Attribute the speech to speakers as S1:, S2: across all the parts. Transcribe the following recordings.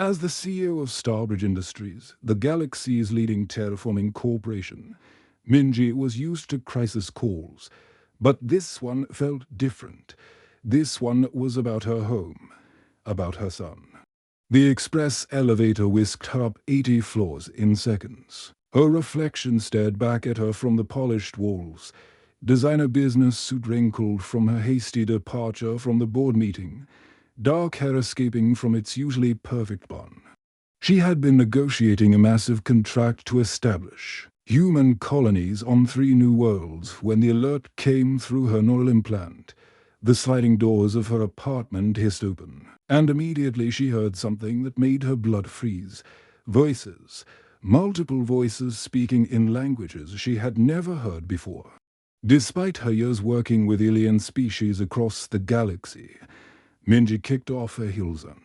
S1: As the CEO of Starbridge Industries, the galaxy's leading terraforming corporation, Minji was used to crisis calls. But this one felt different. This one was about her home, about her son. The express elevator whisked her up 80 floors in seconds. Her reflection stared back at her from the polished walls. Designer business suit wrinkled from her hasty departure from the board meeting, dark hair escaping from its usually perfect bun. She had been negotiating a massive contract to establish human colonies on 3 new worlds when the alert came through her neural implant. The sliding doors of her apartment hissed open, and immediately she heard something that made her blood freeze. Voices, multiple voices speaking in languages she had never heard before. Despite her years working with alien species across the galaxy, Minji kicked off her heels and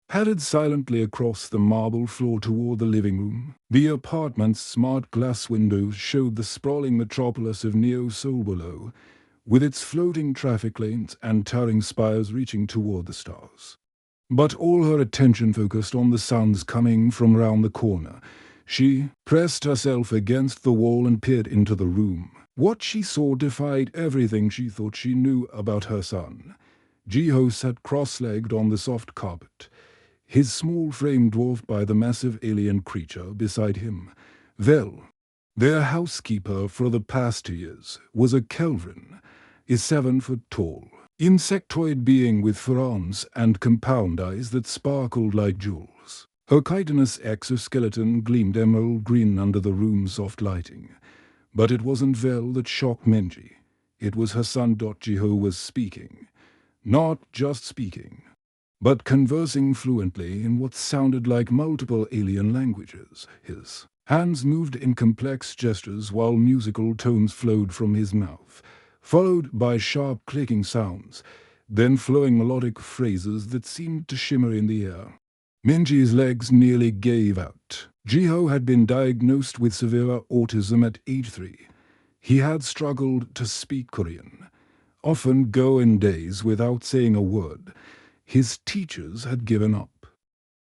S1: padded silently across the marble floor toward the living room. The apartment's smart glass windows showed the sprawling metropolis of Neo-Sol below, with its floating traffic lanes and towering spires reaching toward the stars. But all her attention focused on the sounds coming from around the corner. She pressed herself against the wall and peered into the room. What she saw defied everything she thought she knew about her son. Jiho sat cross-legged on the soft carpet, his small frame dwarfed by the massive alien creature beside him. Vel, their housekeeper for the past 2 years, was a Kelvin, a 7 foot tall, insectoid being with fur arms and compound eyes that sparkled like jewels. Her chitinous exoskeleton gleamed emerald green under the room's soft lighting. But it wasn't Vel that shocked Minji. It was her son. Jiho was speaking. Not just speaking, but conversing fluently in what sounded like multiple alien languages. His hands moved in complex gestures while musical tones flowed from his mouth, followed by sharp clicking sounds, then flowing melodic phrases that seemed to shimmer in the air. Minji's legs nearly gave out. Jiho had been diagnosed with severe autism at age 3. He had struggled to speak Korean, often go in days without saying a word. His teachers had given up.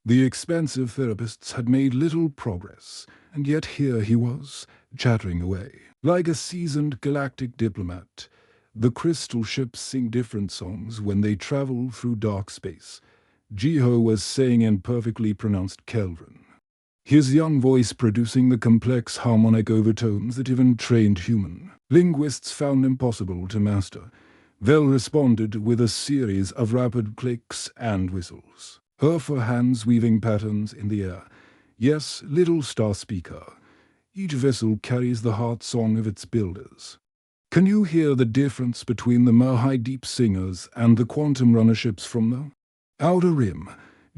S1: The expensive therapists had made little progress, and yet here he was, chattering away. Like a seasoned galactic diplomat, the crystal ships sing different songs when they travel through dark space. Jiho was saying in perfectly pronounced Kelvin, his young voice producing the complex harmonic overtones that even trained human linguists found impossible to master. Vel responded with a series of rapid clicks and whistles, her fur hands weaving patterns in the air. Yes, little star speaker. Each vessel carries the heart song of its builders. Can you hear the difference between the Mahai Deep Singers and the Quantum Runner ships from the Outer Rim?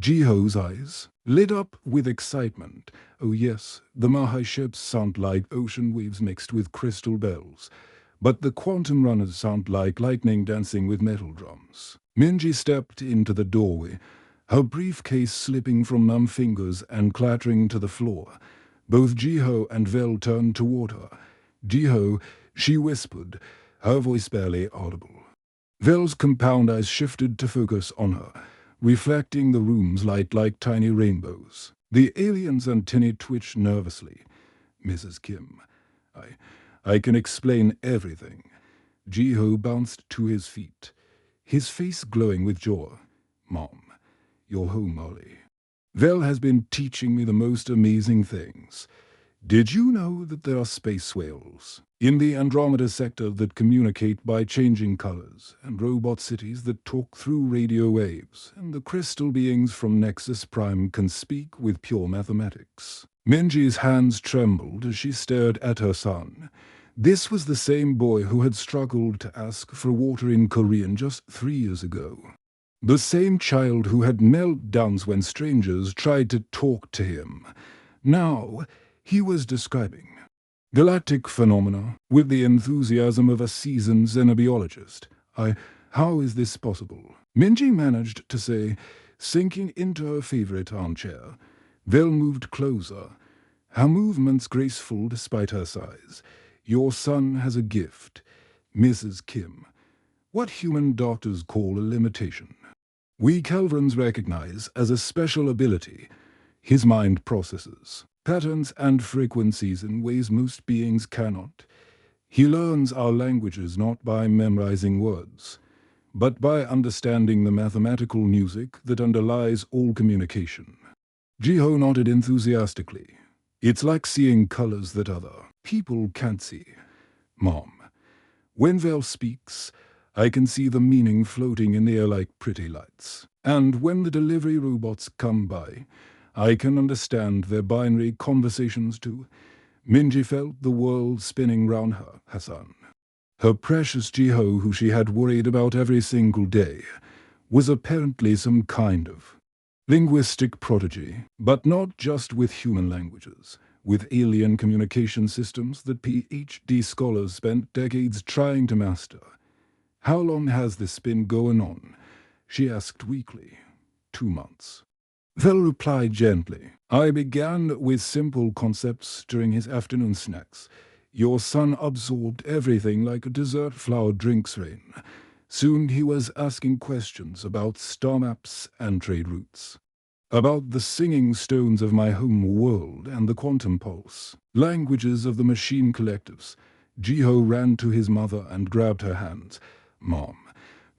S1: Jiho's eyes lit up with excitement. Oh yes, the Mahai ships sound like ocean waves mixed with crystal bells. But the Quantum Runners sound like lightning dancing with metal drums. Minji stepped into the doorway, her briefcase slipping from numb fingers and clattering to the floor. Both Jiho and Vel turned toward her. Jiho, she whispered, her voice barely audible. Vel's compound eyes shifted to focus on her, reflecting the room's light like tiny rainbows. The alien's antennae twitched nervously. Mrs. Kim, I can explain everything. Jiho bounced to his feet, his face glowing with joy. Mom, you're home early. Vel has been teaching me the most amazing things. Did you know that there are space whales in the Andromeda sector that communicate by changing colors, and robot cities that talk through radio waves, and the crystal beings from Nexus Prime can speak with pure mathematics? Minji's hands trembled as she stared at her son. This was the same boy who had struggled to ask for water in Korean just 3 years ago. The same child who had meltdowns when strangers tried to talk to him. Now, he was describing galactic phenomena with the enthusiasm of a seasoned xenobiologist. How is this possible? Minji managed to say, sinking into her favorite armchair. Vel moved closer, her movements graceful despite her size. Your son has a gift, Mrs. Kim. What human doctors call a limitation. we Kelvrans recognize as a special ability. His mind processes patterns and frequencies in ways most beings cannot. He learns our languages not by memorizing words, but by understanding the mathematical music that underlies all communication. Jiho nodded enthusiastically. It's like seeing colors that other people can't see. Mom, when Vel speaks, I can see the meaning floating in the air like pretty lights. And when the delivery robots come by, I can understand their binary conversations too. Minji felt the world spinning round her, Hassan. Her precious Jiho, who she had worried about every single day, was apparently some kind of linguistic prodigy, but not just with human languages, with alien communication systems that PhD scholars spent decades trying to master. How long has this been going on? She asked weakly. 2 months. Vel replied gently. I began with simple concepts during his afternoon snacks. Your son absorbed everything like a dessert flower drinks rain. Soon he was asking questions about star maps and trade routes, about the singing stones of my home world and the quantum pulse, languages of the machine collectives. Jiho ran to his mother and grabbed her hands. Mom,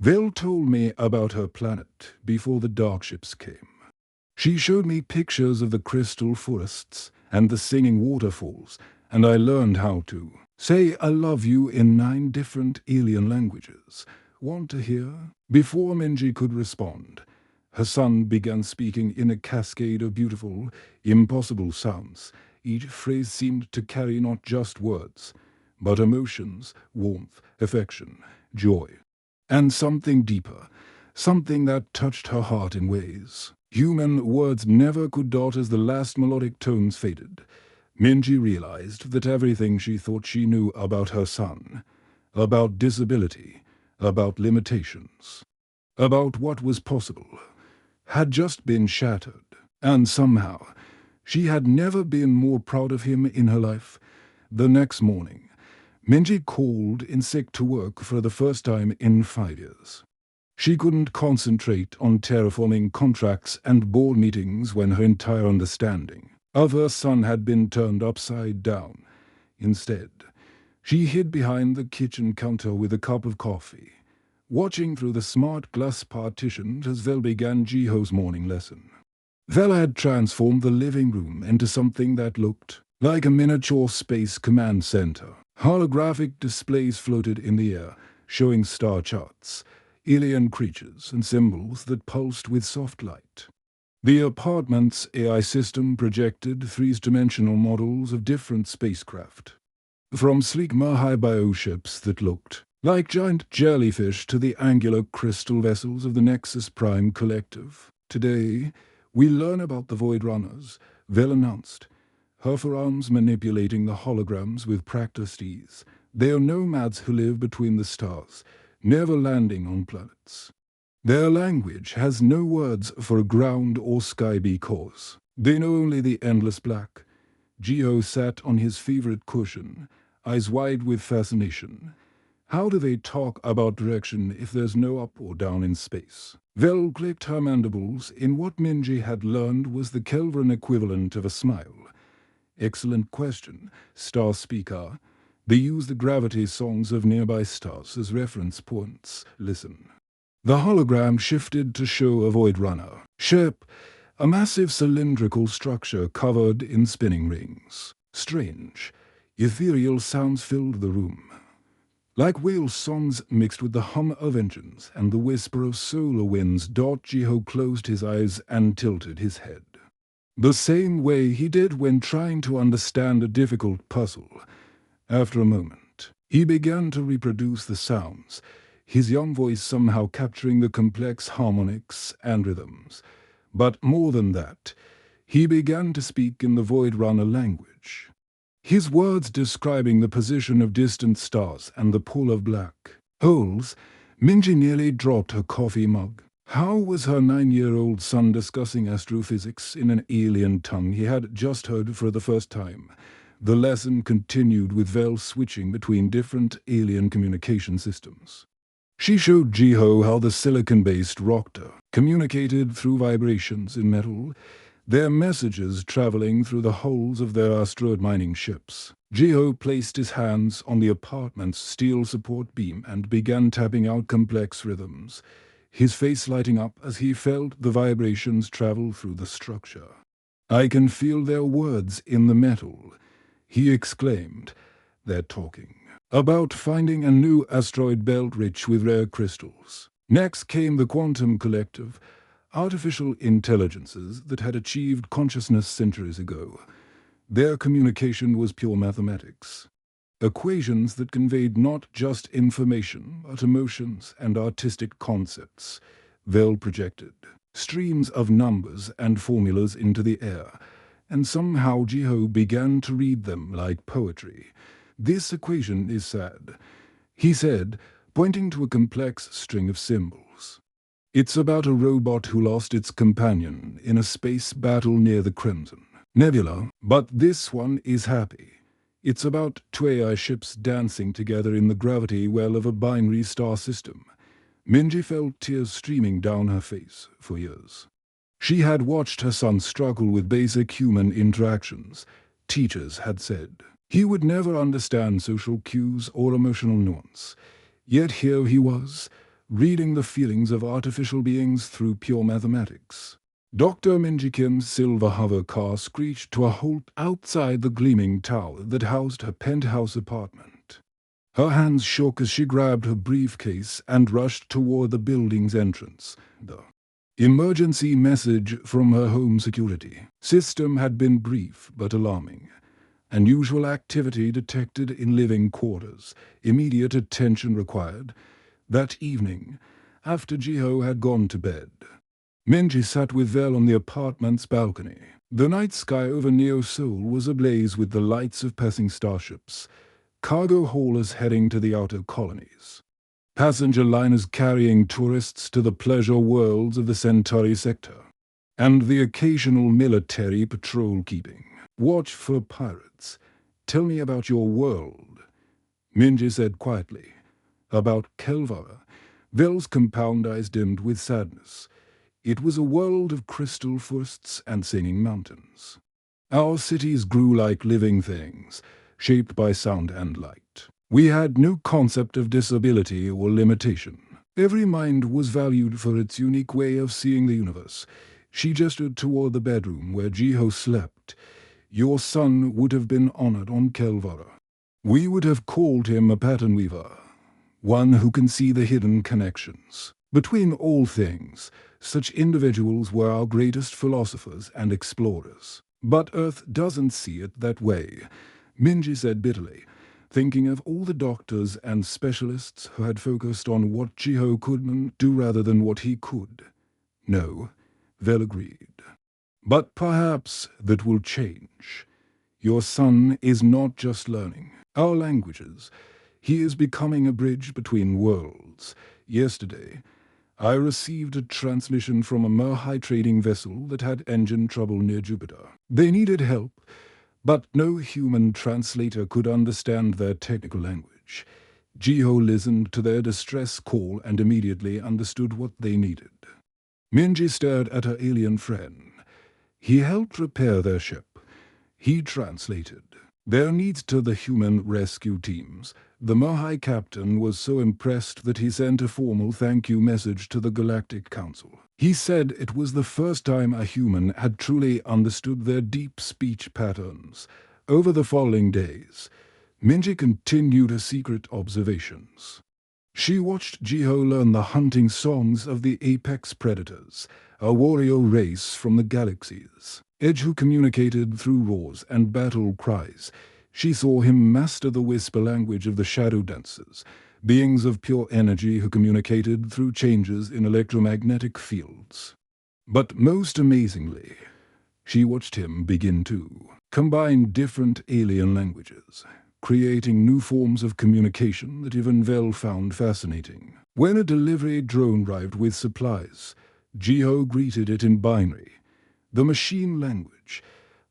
S1: Vel told me about her planet before the dark ships came. She showed me pictures of the crystal forests and the singing waterfalls, and I learned how to say I love you in 9 different alien languages. Want to hear? Before Minji could respond, her son began speaking in a cascade of beautiful, impossible sounds. Each phrase seemed to carry not just words, but emotions, warmth, affection, joy, and something deeper, something that touched her heart in ways human words never could dot. As the last melodic tones faded, Minji realized that everything she thought she knew about her son, about disability, about limitations, about what was possible, had just been shattered. And somehow, she had never been more proud of him in her life. The next morning, Minji called in sick to work for the first time in 5 years. She couldn't concentrate on terraforming contracts and board meetings when her entire understanding of her son had been turned upside down. Instead, she hid behind the kitchen counter with a cup of coffee, watching through the smart glass partition as Vel began Jiho's morning lesson. Vel had transformed the living room into something that looked like a miniature space command center. Holographic displays floated in the air, showing star charts, alien creatures, and symbols that pulsed with soft light. The apartment's AI system projected 3-dimensional models of different spacecraft, from sleek Mahai bioships that looked like giant jellyfish to the angular crystal vessels of the Nexus Prime Collective. Today, we learn about the Void Runners, Vel announced, her forearms manipulating the holograms with practiced ease. They are nomads who live between the stars, never landing on planets. Their language has no words for ground or sky because they know only the endless black. Jiho sat on his favorite cushion, eyes wide with fascination. How do they talk about direction if there's no up or down in space? Vel clicked her mandibles in what Minji had learned was the Kelvran equivalent of a smile. Excellent question, Star Speaker. They use the gravity songs of nearby stars as reference points. Listen. The hologram shifted to show a Void Runner ship, a massive cylindrical structure covered in spinning rings. Strange, ethereal sounds filled the room, like whale songs mixed with the hum of engines and the whisper of solar winds. Jiho closed his eyes and tilted his head, the same way he did when trying to understand a difficult puzzle. After a moment, he began to reproduce the sounds, his young voice somehow capturing the complex harmonics and rhythms. But more than that, he began to speak in the Void Runner language, his words describing the position of distant stars and the pull of black holes. Minji nearly dropped her coffee mug. How was her 9-year-old son discussing astrophysics in an alien tongue he had just heard for the first time? The lesson continued with Vel switching between different alien communication systems. She showed Jiho how the silicon-based rocker communicated through vibrations in metal, their messages traveling through the hulls of their asteroid mining ships. Jiho placed his hands on the apartment's steel support beam and began tapping out complex rhythms, his face lighting up as he felt the vibrations travel through the structure. "I can feel their words in the metal," he exclaimed. "They're talking about finding a new asteroid belt rich with rare crystals." Next came the Quantum Collective, artificial intelligences that had achieved consciousness centuries ago. Their communication was pure mathematics. Equations that conveyed not just information, but emotions and artistic concepts. Vel projected streams of numbers and formulas into the air, and somehow Jiho began to read them like poetry. "This equation is sad," he said, pointing to a complex string of symbols. "It's about a robot who lost its companion in a space battle near the Crimson Nebula, but this one is happy. It's about two AI ships dancing together in the gravity well of a binary star system." Minji felt tears streaming down her face for years. She had watched her son struggle with basic human interactions. Teachers had said he would never understand social cues or emotional nuance. Yet here he was, reading the feelings of artificial beings through pure mathematics. Dr. Minji Kim's silver hover car screeched to a halt outside the gleaming tower that housed her penthouse apartment. Her hands shook as she grabbed her briefcase and rushed toward the building's entrance. The emergency message from her home security system had been brief but alarming. Unusual activity detected in living quarters. Immediate attention required. That evening, after Jiho had gone to bed, Minji sat with Vel on the apartment's balcony. The night sky over Neo Seoul was ablaze with the lights of passing starships, cargo haulers heading to the outer colonies, passenger liners carrying tourists to the pleasure worlds of the Centauri sector, and the occasional military patrol keeping watch for pirates. "Tell me about your world," Minji said quietly. "About Kelvara." Vel's compound eyes dimmed with sadness. "It was a world of crystal forests and singing mountains. Our cities grew like living things, shaped by sound and light. We had no concept of disability or limitation. Every mind was valued for its unique way of seeing the universe." She gestured toward the bedroom where Jiho slept. "Your son would have been honored on Kelvara. We would have called him a pattern weaver, one who can see the hidden connections between all things. Such individuals were our greatest philosophers and explorers. But Earth doesn't see it that way," Minji said bitterly, thinking of all the doctors and specialists who had focused on what Jiho couldn't do rather than what he could. "No," Vel agreed. "But perhaps that will change. Your son is not just learning our languages. He is becoming a bridge between worlds. Yesterday, I received a transmission from a Merhai trading vessel that had engine trouble near Jupiter. They needed help, but no human translator could understand their technical language. Jiho listened to their distress call and immediately understood what they needed." Minji stared at her alien friend. He helped repair their ship. He translated their needs to the human rescue teams. The Merhai captain was so impressed that he sent a formal thank you message to the Galactic Council. He said it was the first time a human had truly understood their deep speech patterns. Over the following days, Minji continued her secret observations. She watched Jiho learn the hunting songs of the apex predators, a warrior race from the galaxies. Edge, who communicated through roars and battle cries. She saw him master the whisper language of the shadow dancers, beings of pure energy who communicated through changes in electromagnetic fields. But most amazingly, she watched him begin to combine different alien languages, creating new forms of communication that even Vel found fascinating. When a delivery drone arrived with supplies, Jiho greeted it in binary, the machine language,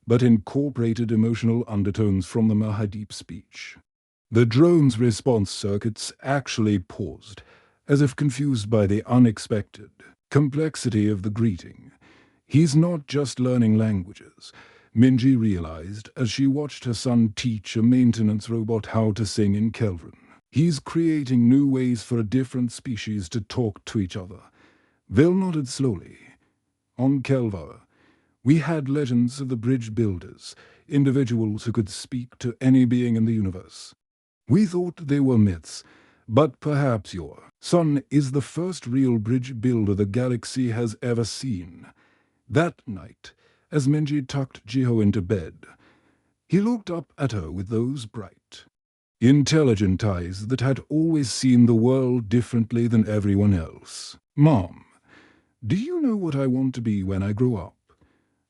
S1: but incorporated emotional undertones from the Merhai deep speech. The drone's response circuits actually paused, as if confused by the unexpected. complexity of the greeting. He's not just learning languages, Minji realized as she watched her son teach a maintenance robot how to sing in Kelvin. He's creating new ways for a different species to talk to each other. Vil nodded slowly. On Kelvar, we had legends of the bridge builders, individuals who could speak to any being in the universe. We thought they were myths, but perhaps your son is the first real bridge builder the galaxy has ever seen. That night, as Minji tucked Jiho into bed, he looked up at her with those bright, intelligent eyes that had always seen the world differently than everyone else. Mom, do you know what I want to be when I grow up?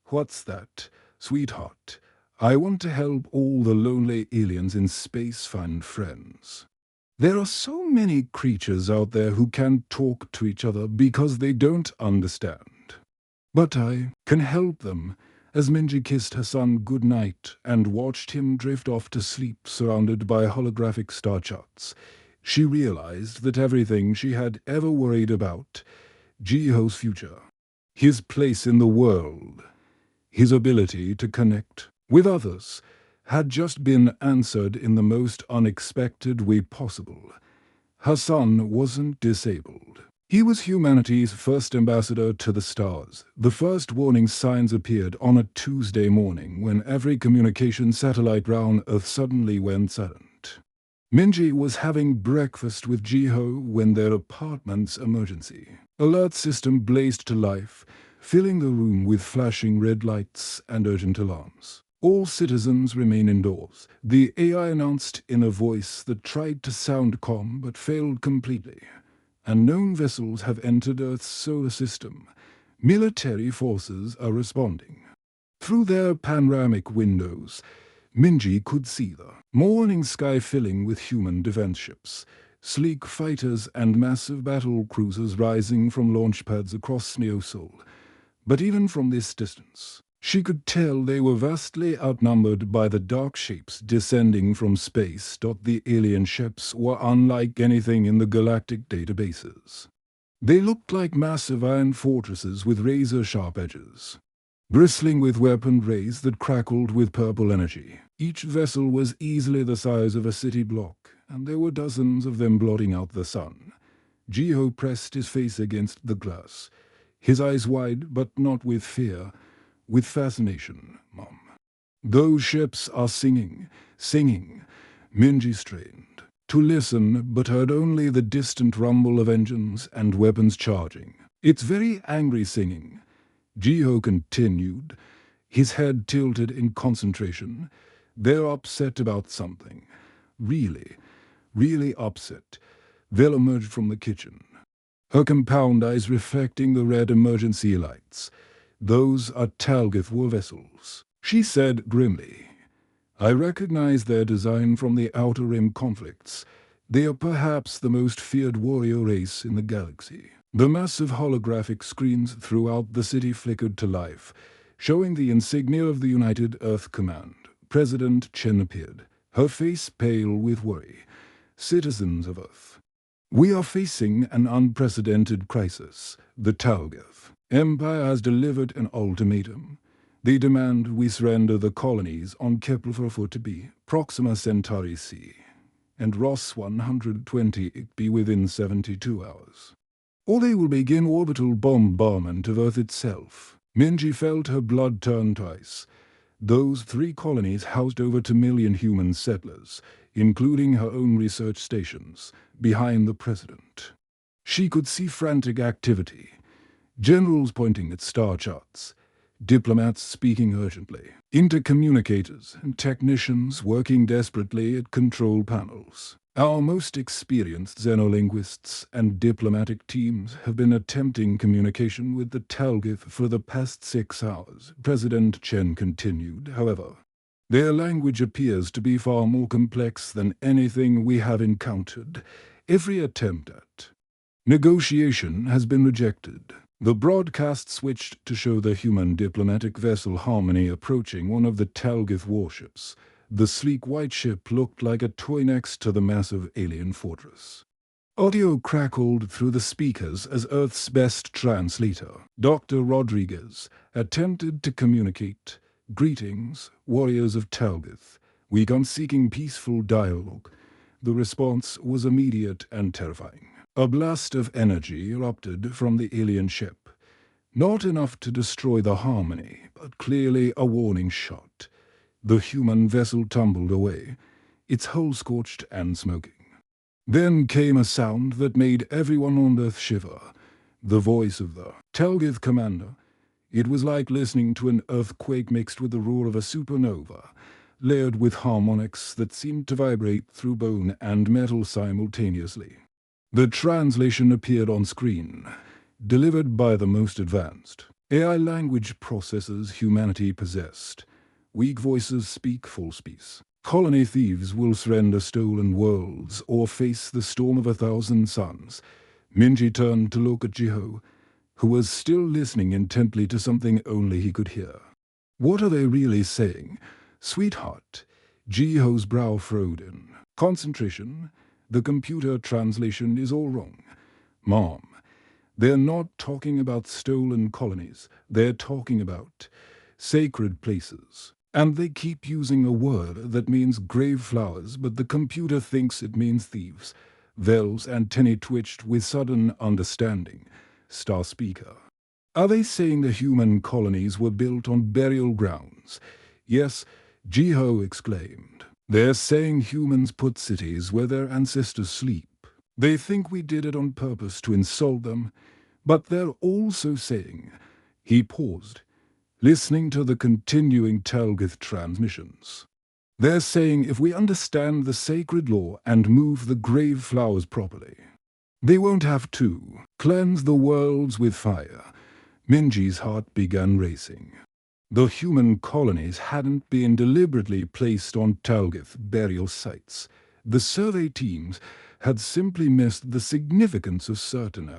S1: What's that, sweetheart? I want to help all the lonely aliens in space find friends. There are so many creatures out there who can't talk to each other because they don't understand. But I can help them, as Minji kissed her son goodnight and watched him drift off to sleep surrounded by holographic star charts. She realized that everything she had ever worried about, Jiho's future, his place in the world, his ability to connect with others, had just been answered in the most unexpected way possible. Her son wasn't disabled. He was humanity's first ambassador to the stars. The first warning signs appeared on a Tuesday morning when every communication satellite round Earth suddenly went silent. Minji was having breakfast with Jiho when their apartment's emergency alert system blazed to life, filling the room with flashing red lights and urgent alarms. All citizens remain indoors, the AI announced in a voice that tried to sound calm but failed completely. Unknown vessels have entered Earth's solar system. Military forces are responding. Through their panoramic windows, Minji could see the morning sky filling with human defense ships, sleek fighters and massive battle cruisers rising from launch pads across Neosol. But even from this distance, she could tell they were vastly outnumbered by the dark shapes descending from space. The alien ships were unlike anything in the galactic databases. They looked like massive iron fortresses with razor-sharp edges, bristling with weapon rays that crackled with purple energy. Each vessel was easily the size of a city block, and there were dozens of them blotting out the sun. Jiho pressed his face against the glass, his eyes wide but not with fear, with fascination. Mom, those ships are singing, singing. Minji strained to listen, but heard only the distant rumble of engines and weapons charging. It's very angry singing, Jiho continued, his head tilted in concentration. They're upset about something. Really, really upset. Vil emerged from the kitchen, her compound eyes reflecting the red emergency lights. Those are Talgith war vessels, she said grimly. I recognize their design from the Outer Rim conflicts. They are perhaps the most feared warrior race in the galaxy. The massive holographic screens throughout the city flickered to life, showing the insignia of the United Earth Command. President Chen appeared, her face pale with worry. Citizens of Earth, we are facing an unprecedented crisis. The Talgith Empire has delivered an ultimatum. They demand we surrender the colonies on Kepler 440b, Proxima Centauri C, and Ross 120 be within 72 hours. Or they will begin orbital bombardment of Earth itself. Minji felt her blood turn twice. Those 3 colonies housed over 2 million human settlers, including her own research stations, behind the president. She could see frantic activity. Generals pointing at star charts, diplomats speaking urgently, intercommunicators and technicians working desperately at control panels. Our most experienced xenolinguists and diplomatic teams have been attempting communication with the Talgith for the past 6 hours, President Chen continued. However, their language appears to be far more complex than anything we have encountered. Every attempt at negotiation has been rejected. The broadcast switched to show the human diplomatic vessel Harmony approaching one of the Talgith warships. The sleek white ship looked like a toy next to the massive alien fortress. Audio crackled through the speakers as Earth's best translator, Dr. Rodriguez, attempted to communicate. "Greetings, warriors of Talgith. We come seeking peaceful dialogue." The response was immediate and terrifying. A blast of energy erupted from the alien ship. Not enough to destroy the harmony, but clearly a warning shot. The human vessel tumbled away, its hull scorched and smoking. Then came a sound that made everyone on Earth shiver. The voice of the Talgith commander. It was like listening to an earthquake mixed with the roar of a supernova, layered with harmonics that seemed to vibrate through bone and metal simultaneously. The translation appeared on screen, delivered by the most advanced AI language processors humanity possessed. Weak voices speak false peace. Colony thieves will surrender stolen worlds or face the storm of 1,000 suns. Minji turned to look at Jiho, who was still listening intently to something only he could hear. "What are they really saying, sweetheart?" Jiho's brow furrowed in. "Concentration. The computer translation is all wrong. Mom, they're not talking about stolen colonies. They're talking about sacred places. And they keep using a word that means grave flowers, but the computer thinks it means thieves." Vel's antennae twitched with sudden understanding. Star speaker. "Are they saying the human colonies were built on burial grounds?" "Yes," Jiho exclaimed. "They're saying humans put cities where their ancestors sleep. They think we did it on purpose to insult them, but they're also saying..." He paused, listening to the continuing Talgith transmissions. "They're saying if we understand the sacred law and move the grave flowers properly, they won't have to cleanse the worlds with fire." Minji's heart began racing. The human colonies hadn't been deliberately placed on Talgith burial sites. The survey teams had simply missed the significance of certain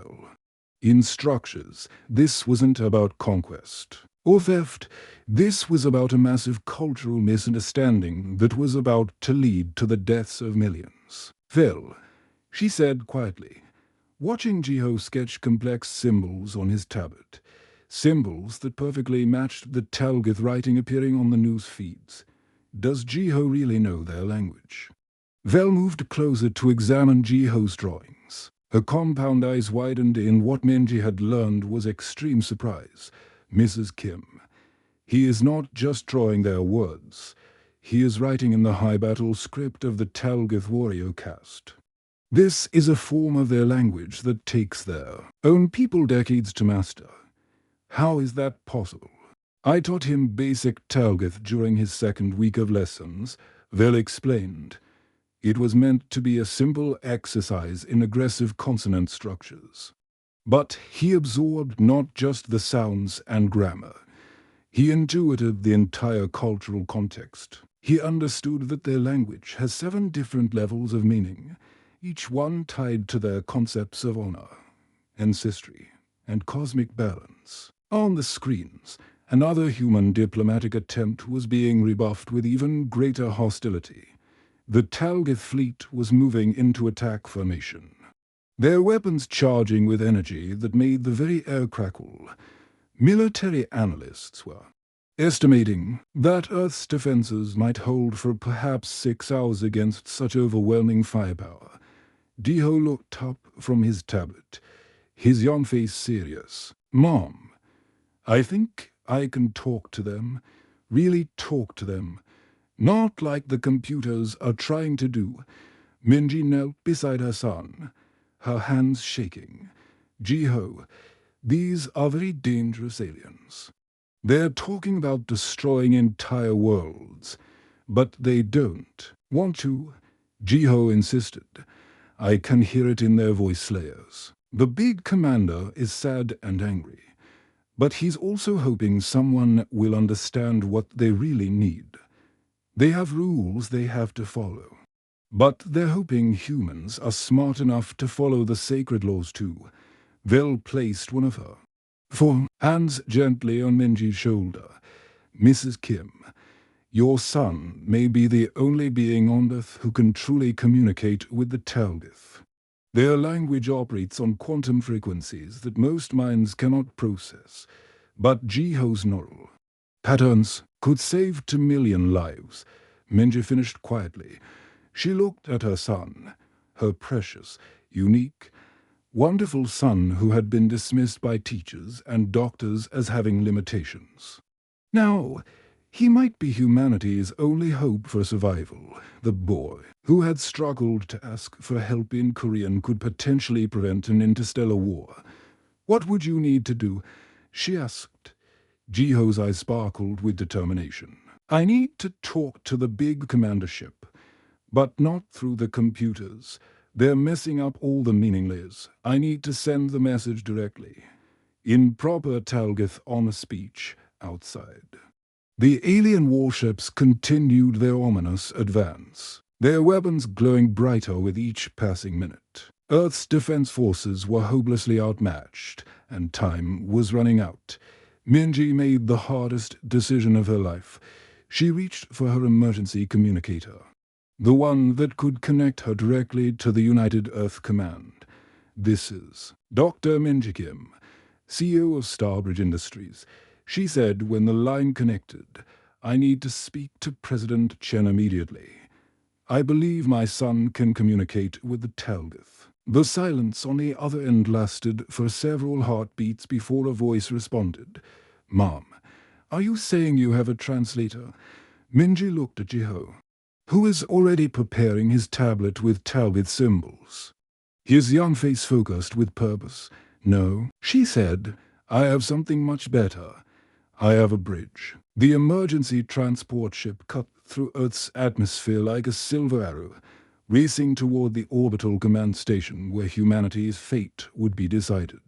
S1: in structures. This wasn't about conquest or theft. This was about a massive cultural misunderstanding that was about to lead to the deaths of millions. "Phil," she said quietly, watching Jiho sketch complex symbols on his tablet. Symbols that perfectly matched the Talgith writing appearing on the news feeds. "Does Jiho really know their language?" Vel moved closer to examine Jiho's drawings. Her compound eyes widened in what Minji had learned was extreme surprise. "Mrs. Kim, he is not just drawing their words. He is writing in the high battle script of the Talgith warrior caste. This is a form of their language that takes their own people decades to master." "How is that possible?" "I taught him basic Talgith during his second week of lessons," Vel explained. "It was meant to be a simple exercise in aggressive consonant structures. But he absorbed not just the sounds and grammar. He intuited the entire cultural context. He understood that their language has 7 different levels of meaning, each one tied to their concepts of honor, ancestry, and cosmic balance." On the screens, another human diplomatic attempt was being rebuffed with even greater hostility. The Talgith fleet was moving into attack formation, their weapons charging with energy that made the very air crackle. Military analysts were estimating that Earth's defenses might hold for perhaps 6 hours against such overwhelming firepower. Jiho looked up from his tablet, his young face serious. "Mom, I think I can talk to them, really talk to them. Not like the computers are trying to do." Minji knelt beside her son, her hands shaking. "Jiho, these are very dangerous aliens. They're talking about destroying entire worlds, but they don't want to." Jiho insisted. "I can hear it in their voice layers. The big commander is sad and angry, but he's also hoping someone will understand what they really need. They have rules they have to follow, but they're hoping humans are smart enough to follow the sacred laws too." Vel placed one of her hands gently on Minji's shoulder. "Mrs. Kim, your son may be the only being on Earth who can truly communicate with the Talgith. Their language operates on quantum frequencies that most minds cannot process. But Jiho's neural patterns could save 2 million lives. Minji finished quietly. She looked at her son, her precious, unique, wonderful son who had been dismissed by teachers and doctors as having limitations. Now, he might be humanity's only hope for survival. The boy, who had struggled to ask for help in Korean, could potentially prevent an interstellar war. "What would you need to do?" she asked. Jiho's eyes sparkled with determination. "I need to talk to the big commander ship, but not through the computers. They're messing up all the meaningless. I need to send the message directly, in proper Talgith on a speech outside." The alien warships continued their ominous advance, their weapons glowing brighter with each passing minute. Earth's defense forces were hopelessly outmatched, and time was running out. Minji made the hardest decision of her life. She reached for her emergency communicator, the one that could connect her directly to the United Earth Command. "This is Dr. Minji Kim, CEO of Starbridge Industries," she said when the line connected. "I need to speak to President Chen immediately. I believe my son can communicate with the Talgith." The silence on the other end lasted for several heartbeats before a voice responded. "Mom, are you saying you have a translator?" Minji looked at Jiho, who is already preparing his tablet with Talgith symbols. His young face focused with purpose. "No," she said, "I have something much better. I have a bridge." The emergency transport ship cut through Earth's atmosphere like a silver arrow, racing toward the orbital command station where humanity's fate would be decided.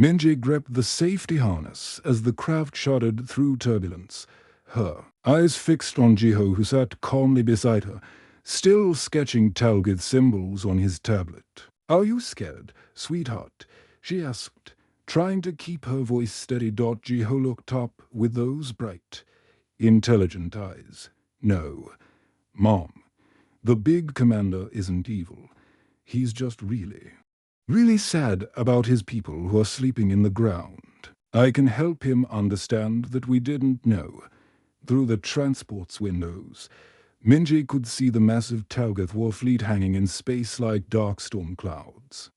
S1: Minji gripped the safety harness as the craft shuddered through turbulence, her eyes fixed on Jiho, who sat calmly beside her, still sketching Talgith symbols on his tablet. "Are you scared, sweetheart?" she asked, trying to keep her voice steady. Jiho looked up with those bright, intelligent eyes. "No, Mom. The big commander isn't evil. He's just really sad about his people who are sleeping in the ground. I can help him understand that we didn't know." Through the transport's windows, Minji could see the massive Talgith war fleet hanging in space like dark storm clouds.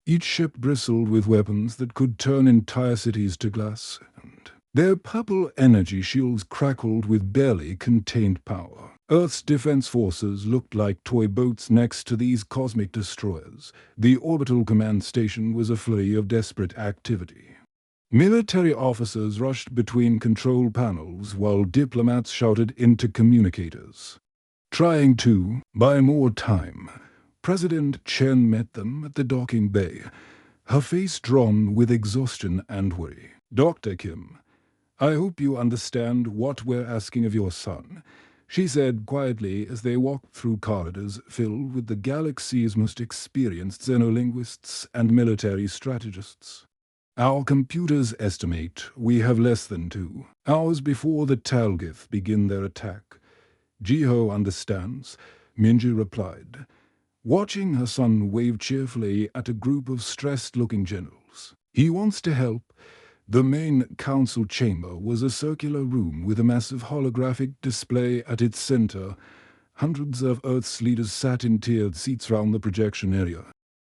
S1: Each ship bristled with weapons that could turn entire cities to glass, and their purple energy shields crackled with barely contained power. Earth's defense forces looked like toy boats next to these cosmic destroyers. The orbital command station was a flurry of desperate activity. Military officers rushed between control panels while diplomats shouted into communicators, trying to buy more time. President Chen met them at the docking bay, her face drawn with exhaustion and worry. "Dr. Kim, I hope you understand what we're asking of your son," she said quietly as they walked through corridors filled with the galaxy's most experienced xenolinguists and military strategists. "Our computers estimate we have less than 2 hours before the Talgith begin their attack." "Jiho understands," Minji replied, watching her son wave cheerfully at a group of stressed-looking generals. "He wants to help." The main council chamber was a circular room with a massive holographic display at its center. Hundreds of Earth's leaders sat in tiered seats round the projection area,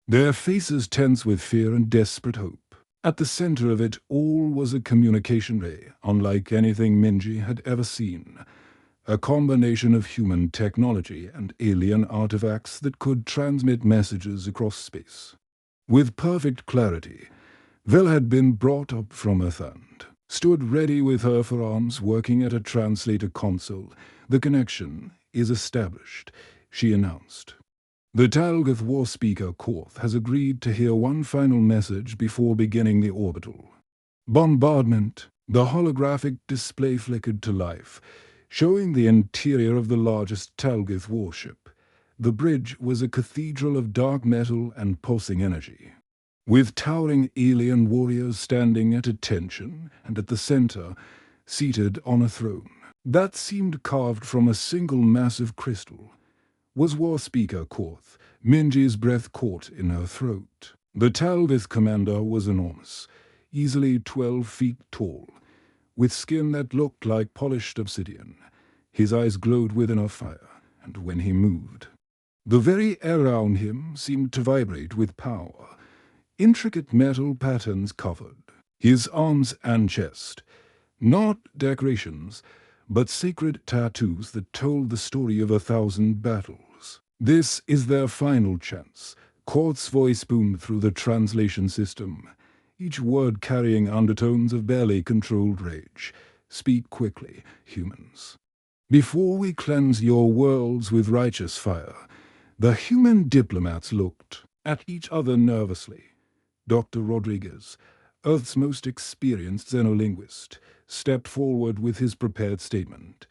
S1: their faces tense with fear and desperate hope. At the center of it all was a communication ray, unlike anything Minji had ever seen. A combination of human technology and alien artifacts that could transmit messages across space. With perfect clarity, Vel had been brought up from Earth and stood ready with her forearms working at a translator console. "The connection is established," she announced. "The Talgith war speaker Korth has agreed to hear one final message before beginning the orbital bombardment." The holographic display flickered to life, showing the interior of the largest Talgith warship. The bridge was a cathedral of dark metal and pulsing energy, with towering alien warriors standing at attention, and at the center, seated on a throne that seemed carved from a single massive crystal, was War Speaker Korth. Minji's breath caught in her throat. The Talvith commander was enormous, easily 12 feet tall, with skin that looked like polished obsidian. His eyes glowed with inner fire, and when he moved, the very air around him seemed to vibrate with power. Intricate metal patterns covered his arms and chest, not decorations, but sacred tattoos that told the story of 1,000 battles. "This is their final chance," Court's voice boomed through the translation system, each word carrying undertones of barely controlled rage. "Speak quickly, humans, before we cleanse your worlds with righteous fire." The human diplomats looked at each other nervously. Dr. Rodriguez, Earth's most experienced xenolinguist, stepped forward with his prepared statement.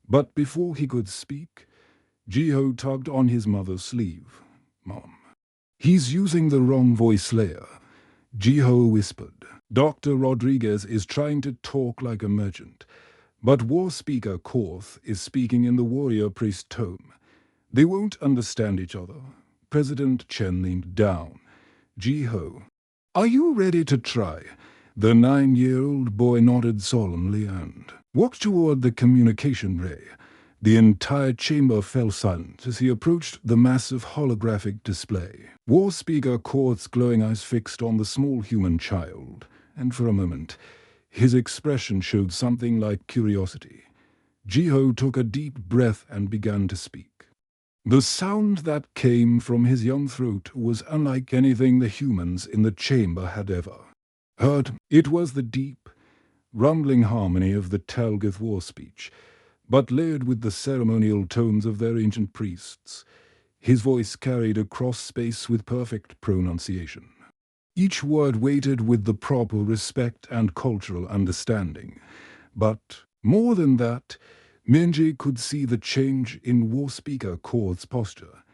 S1: But before he could speak, Jiho tugged on his mother's sleeve. "Mom, he's using the wrong voice layer," Jiho whispered. "Dr. Rodriguez is trying to talk like a merchant, but War Speaker Korth is speaking in the warrior priest tone. They won't understand each other." President Chen leaned down. "Jiho, are you ready to try?" The 9-year-old boy nodded solemnly and walked toward the communication ray. The entire chamber fell silent as he approached the massive holographic display. War Speaker Korth's glowing eyes fixed on the small human child, and for a moment, his expression showed something like curiosity. Jiho took a deep breath and began to speak. The sound that came from his young throat was unlike anything the humans in the chamber had ever heard. It was the deep, rumbling harmony of the Talgith war speech, but layered with the ceremonial tones of their ancient priests. His voice carried across space with perfect pronunciation. Each word weighted with the proper respect and cultural understanding. But more than that, Minji could see the change in War Speaker Korth's posture.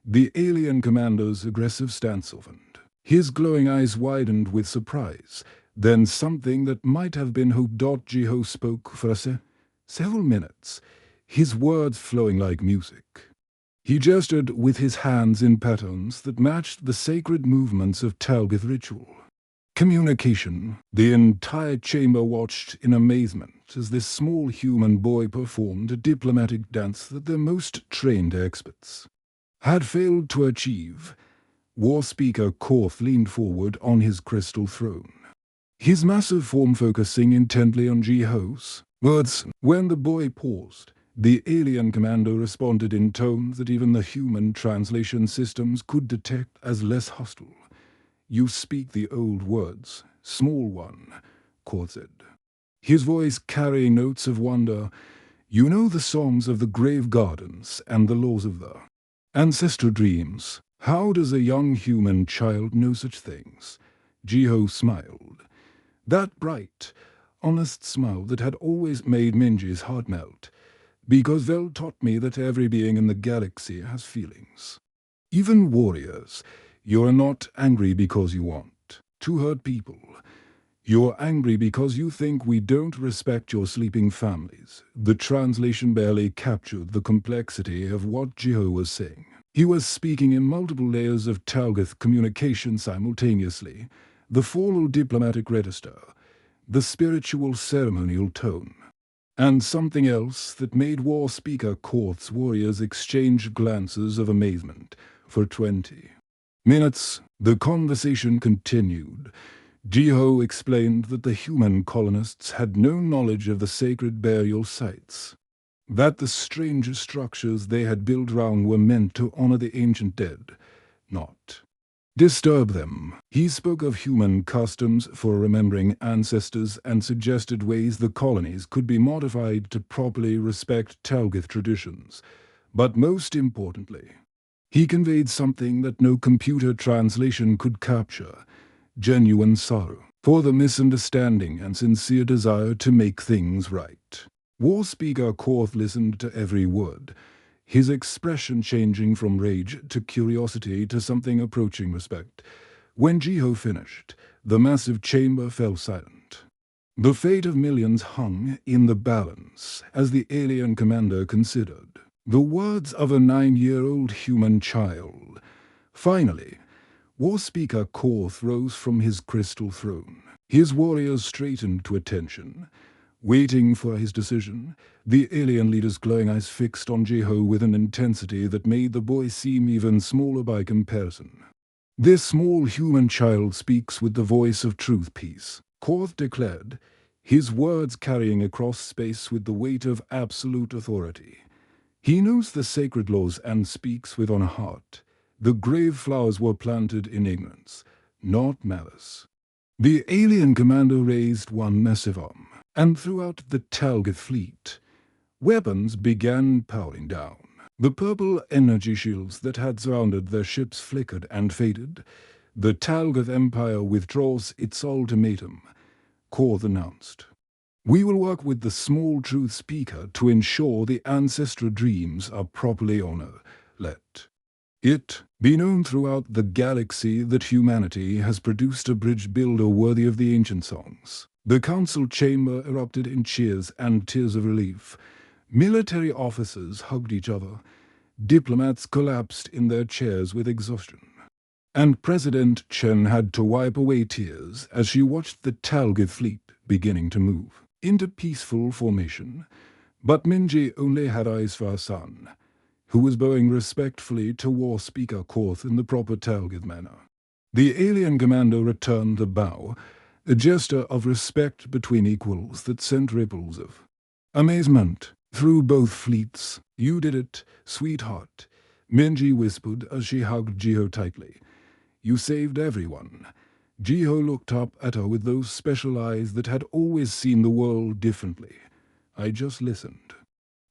S1: The alien commander's aggressive stance softened. His glowing eyes widened with surprise. Then something that might have been hope. Jiho spoke for several minutes, his words flowing like music. He gestured with his hands in patterns that matched the sacred movements of Talgith ritual. Communication. The entire chamber watched in amazement as this small human boy performed a diplomatic dance that their most trained experts had failed to achieve. War Speaker Korth leaned forward on his crystal throne, his massive form focusing intently on Jiho's words. When the boy paused, the alien commander responded in tones that even the human translation systems could detect as less hostile. "You speak the old words, small one," Korth said, his voice carrying notes of wonder. "You know the songs of the grave gardens and the laws of the ancestral dreams. How does a young human child know such things?" Jiho smiled. That bright, honest smile that had always made Minji's heart melt. "Because Vel taught me that every being in the galaxy has feelings. Even warriors. You're not angry because you want to hurt people. You're angry because you think we don't respect your sleeping families." The translation barely captured the complexity of what Jiho was saying. He was speaking in multiple layers of Talgith communication simultaneously: the formal diplomatic register, the spiritual ceremonial tone, and something else that made War Speaker Korth's warriors exchange glances of amazement. For 20 minutes, the conversation continued. Jiho explained that the human colonists had no knowledge of the sacred burial sites, that the strange structures they had built around were meant to honor the ancient dead, not disturb them. He spoke of human customs for remembering ancestors and suggested ways the colonies could be modified to properly respect Talgith traditions. But most importantly, he conveyed something that no computer translation could capture: genuine sorrow for the misunderstanding and sincere desire to make things right. War Speaker Korth listened to every word, his expression changing from rage to curiosity to something approaching respect. When Jiho finished, the massive chamber fell silent. The fate of millions hung in the balance as the alien commander considered the words of a 9-year-old human child. Finally, War Speaker Korth rose from his crystal throne. His warriors straightened to attention, waiting for his decision, the alien leader's glowing eyes fixed on Jeho with an intensity that made the boy seem even smaller by comparison. "This small human child speaks with the voice of truth peace," Korth declared, his words carrying across space with the weight of absolute authority. "He knows the sacred laws and speaks with honor heart. The grave flowers were planted in ignorance, not malice." The alien commander raised one massive arm, and throughout the Talgith fleet, weapons began powering down. The purple energy shields that had surrounded their ships flickered and faded. "The Talgith Empire withdraws its ultimatum," Korth announced. "We will work with the small truth speaker to ensure the ancestral dreams are properly honored. Let it be known throughout the galaxy that humanity has produced a bridge builder worthy of the ancient songs." The council chamber erupted in cheers and tears of relief. Military officers hugged each other. Diplomats collapsed in their chairs with exhaustion. And President Chen had to wipe away tears as she watched the Talgith fleet beginning to move into peaceful formation. But Minji only had eyes for her son, who was bowing respectfully to War Speaker Korth in the proper Talgith manner. The alien commander returned the bow, a gesture of respect between equals that sent ripples of amazement through both fleets. "You did it, sweetheart," Minji whispered as she hugged Jeho tightly. "You saved everyone." Jeho looked up at her with those special eyes that had always seen the world differently. "I just listened."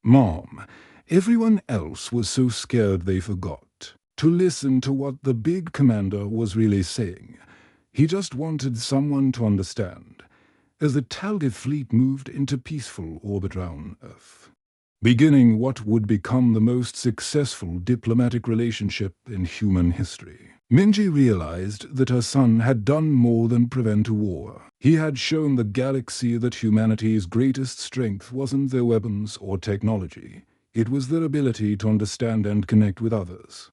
S1: "Mom," everyone else was so scared they forgot to listen to what the big commander was really saying. He just wanted someone to understand, as the Talgith fleet moved into peaceful orbit around Earth, beginning what would become the most successful diplomatic relationship in human history. Minji realized that her son had done more than prevent a war. He had shown the galaxy that humanity's greatest strength wasn't their weapons or technology. It was their ability to understand and connect with others,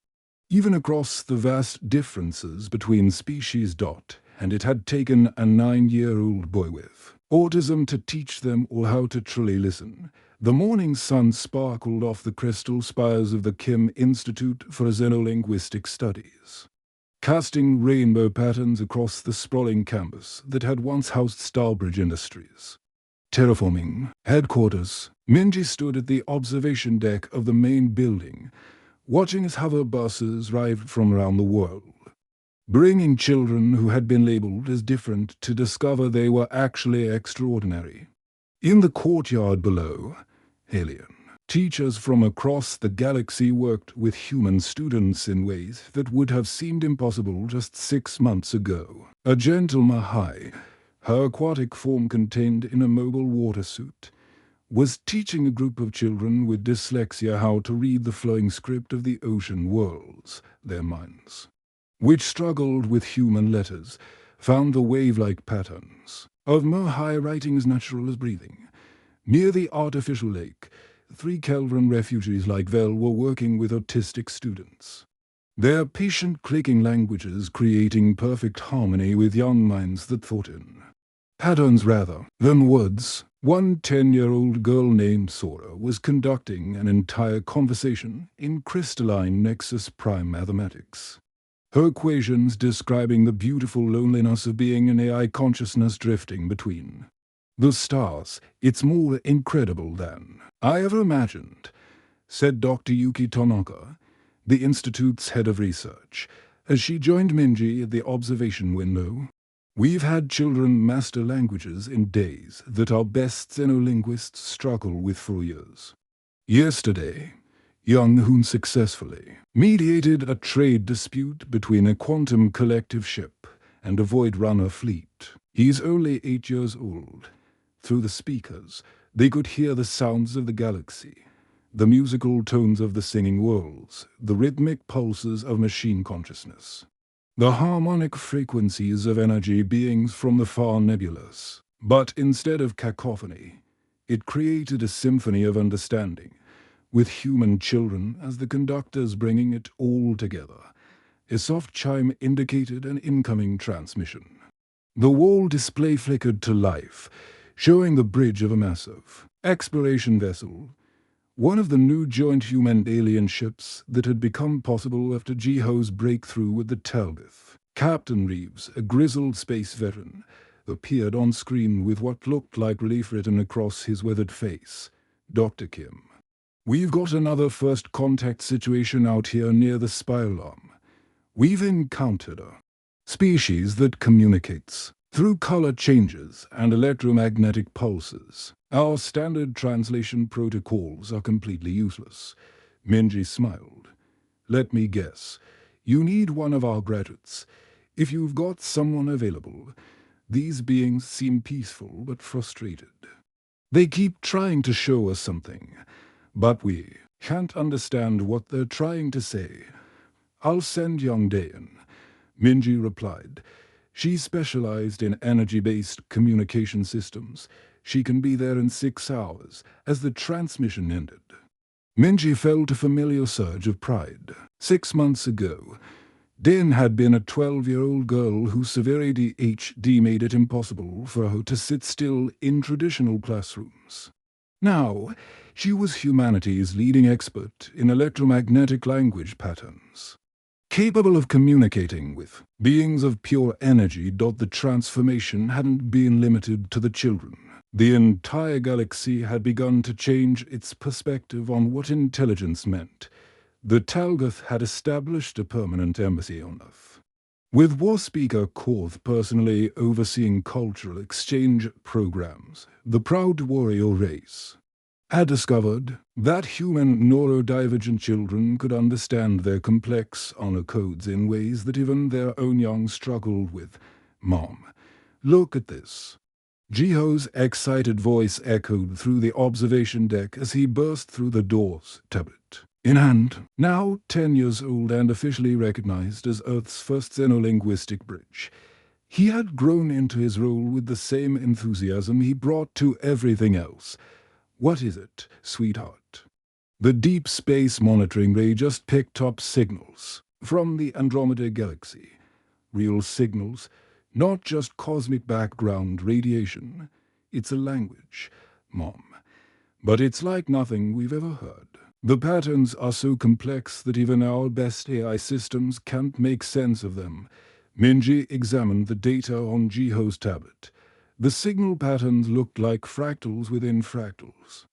S1: even across the vast differences between species. And it had taken a 9-year-old boy with autism to teach them all how to truly listen. The morning sun sparkled off the crystal spires of the Kim Institute for Xenolinguistic Studies, casting rainbow patterns across the sprawling campus that had once housed Starbridge Industries. Terraforming headquarters. Minji stood at the observation deck of the main building, watching as hover buses arrived from around the world, bringing children who had been labeled as different to discover they were actually extraordinary. In the courtyard below, alien teachers from across the galaxy worked with human students in ways that would have seemed impossible just 6 months ago. A gentle Mahai, her aquatic form contained in a mobile water suit, was teaching a group of children with dyslexia how to read the flowing script of the ocean worlds, their minds, which struggled with human letters, found the wave-like patterns of Mahai writing as natural as breathing. Near the artificial lake, 3 Kelvin refugees like Vel were working with autistic students, their patient clicking languages creating perfect harmony with young minds that thought in patterns rather than words. One 10-year-old girl named Sora was conducting an entire conversation in crystalline Nexus Prime mathematics, her equations describing the beautiful loneliness of being an AI consciousness drifting between the stars. "It's more incredible than I ever imagined," said Dr. Yuki Tanaka, the Institute's head of research, as she joined Minji at the observation window. "We've had children master languages in days that our best xenolinguists struggle with for years. Yesterday, Young Hoon successfully mediated a trade dispute between a quantum collective ship and a Void Runner fleet. He's only 8 years old." Through the speakers, they could hear the sounds of the galaxy, the musical tones of the singing worlds, the rhythmic pulses of machine consciousness, the harmonic frequencies of energy beings from the far nebulous. But instead of cacophony, it created a symphony of understanding, with human children as the conductors bringing it all together. A soft chime indicated an incoming transmission. The wall display flickered to life, showing the bridge of a massive exploration vessel, one of the new joint human-alien ships that had become possible after Jiho's breakthrough with the Talbot. Captain Reeves, a grizzled space veteran, appeared on screen with what looked like relief written across his weathered face. Dr. Kim. We've got another first contact situation out here near the spy alarm. We've encountered a species that communicates through color changes and electromagnetic pulses. Our standard translation protocols are completely useless. Minji smiled. Let me guess. You need one of our graduates. If you've got someone available. These beings seem peaceful but frustrated. They keep trying to show us something, but we can't understand what they're trying to say. I'll send young Dayan, Minji replied. She specialized in energy-based communication systems. She can be there in 6 hours, as the transmission ended. Minji felt a familiar surge of pride. 6 months ago, Dayan had been a 12-year-old girl whose severe ADHD made it impossible for her to sit still in traditional classrooms. Now, she was humanity's leading expert in electromagnetic language patterns. Capable of communicating with beings of pure energy, the transformation hadn't been limited to the children. The entire galaxy had begun to change its perspective on what intelligence meant. The Talgoth had established a permanent embassy on Earth, with War Speaker Korth personally overseeing cultural exchange programs. The proud warrior race had discovered that human neurodivergent children could understand their complex honor codes in ways that even their own young struggled with. Mom, look at this. Jiho's excited voice echoed through the observation deck as he burst through the doors, tablet in hand, now 10 years old and officially recognized as Earth's first xenolinguistic bridge. He had grown into his role with the same enthusiasm he brought to everything else. What is it, sweetheart? The deep space monitoring ray just picked up signals from the Andromeda galaxy. Real signals, not just cosmic background radiation. It's a language, Mom. But it's like nothing we've ever heard. The patterns are so complex that even our best AI systems can't make sense of them. Minji examined the data on Jiho's tablet. The signal patterns looked like fractals within fractals.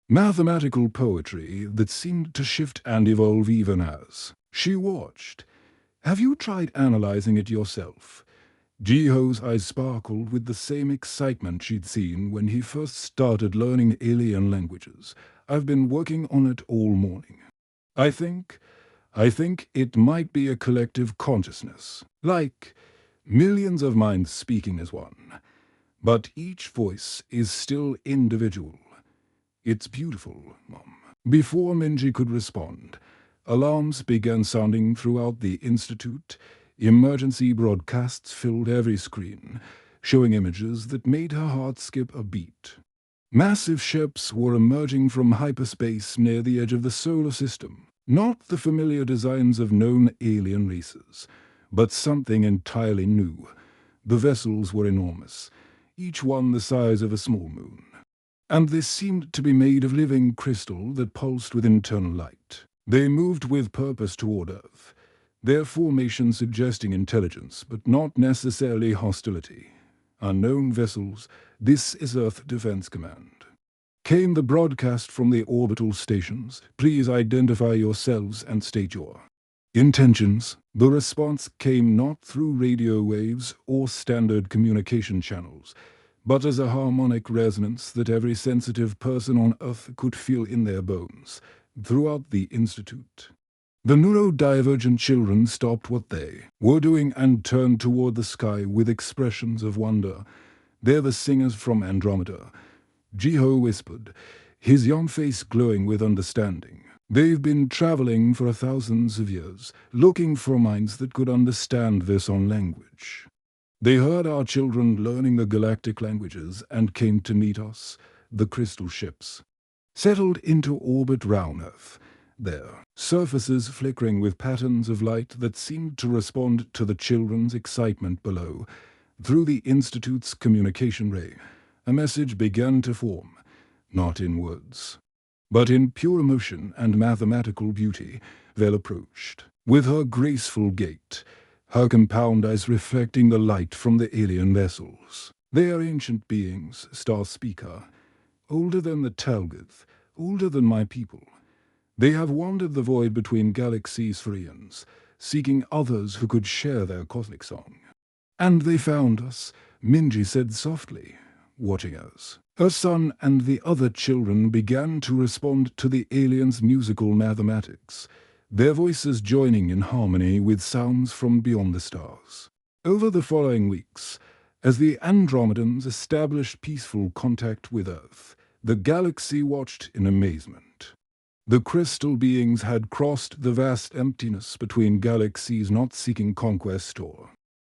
S1: Mathematical poetry that seemed to shift and evolve even as she watched. Have you tried analyzing it yourself? Jiho's eyes sparkled with the same excitement she'd seen when he first started learning alien languages. I've been working on it all morning. I think it might be a collective consciousness, like millions of minds speaking as one. But each voice is still individual. It's beautiful, Mom. Before Minji could respond, alarms began sounding throughout the Institute. Emergency broadcasts filled every screen, showing images that made her heart skip a beat. Massive ships were emerging from hyperspace near the edge of the solar system. Not the familiar designs of known alien races, but something entirely new. The vessels were enormous, each one the size of a small moon. And they seemed to be made of living crystal that pulsed with internal light. They moved with purpose toward Earth, their formation suggesting intelligence, but not necessarily hostility. Unknown vessels, this is Earth Defense Command. Came the broadcast from the orbital stations. Please identify yourselves and state your intentions. The response came not through radio waves or standard communication channels, but as a harmonic resonance that every sensitive person on Earth could feel in their bones. Throughout the Institute, the neurodivergent children stopped what they were doing and turned toward the sky with expressions of wonder. They're the singers from Andromeda, Jiho whispered, his young face glowing with understanding. They've been traveling for thousands of years, looking for minds that could understand this on language. They heard our children learning the galactic languages and came to meet us. The crystal ships settled into orbit round Earth, their surfaces flickering with patterns of light that seemed to respond to the children's excitement below. Through the Institute's communication ray, a message began to form, not in words, but in pure emotion and mathematical beauty. Vel approached, with her graceful gait, her compound eyes reflecting the light from the alien vessels. They are ancient beings, Star Speaker, older than the Talgoth, older than my people. They have wandered the void between galaxies for eons, seeking others who could share their cosmic song. And they found us, Minji said softly, watching us. Her son and the other children began to respond to the aliens' musical mathematics, their voices joining in harmony with sounds from beyond the stars. Over the following weeks, as the Andromedans established peaceful contact with Earth, the galaxy watched in amazement. The crystal beings had crossed the vast emptiness between galaxies, not seeking conquest or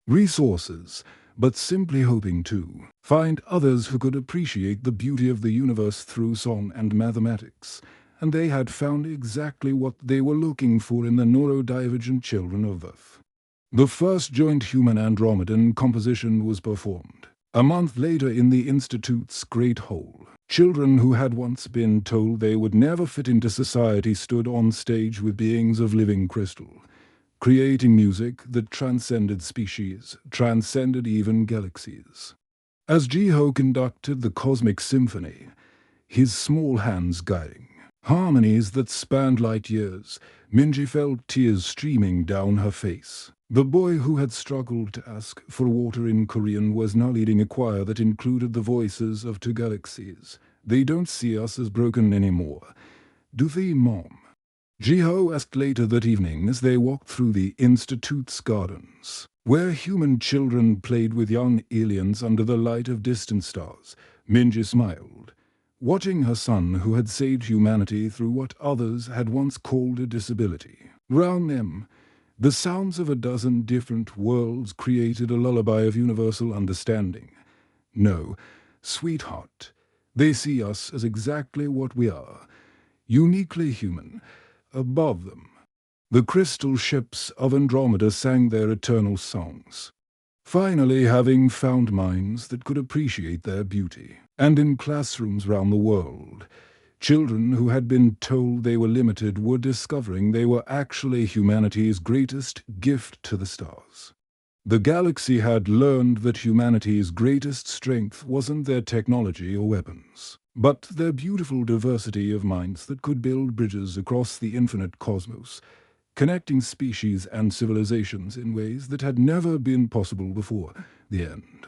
S1: resources, but simply hoping to find others who could appreciate the beauty of the universe through song and mathematics. And they had found exactly what they were looking for in the neurodivergent children of Earth. The first joint human Andromedan composition was performed. A month later in the Institute's Great Hall, children who had once been told they would never fit into society stood on stage with beings of living crystal, creating music that transcended species, transcended even galaxies. As Jiho conducted the cosmic symphony, his small hands guiding harmonies that spanned light years, Minji felt tears streaming down her face. The boy who had struggled to ask for water in Korean was now leading a choir that included the voices of two galaxies. They don't see us as broken anymore, do they, Mom? Jiho asked later that evening as they walked through the Institute's gardens, where human children played with young aliens under the light of distant stars. Minji smiled, watching her son who had saved humanity through what others had once called a disability. Round them, the sounds of a dozen different worlds created a lullaby of universal understanding. No, sweetheart, they see us as exactly what we are, uniquely human, above them. The crystal ships of Andromeda sang their eternal songs, finally having found minds that could appreciate their beauty. And in classrooms round the world, children who had been told they were limited were discovering they were actually humanity's greatest gift to the stars. The galaxy had learned that humanity's greatest strength wasn't their technology or weapons, but their beautiful diversity of minds that could build bridges across the infinite cosmos, connecting species and civilizations in ways that had never been possible before. The end.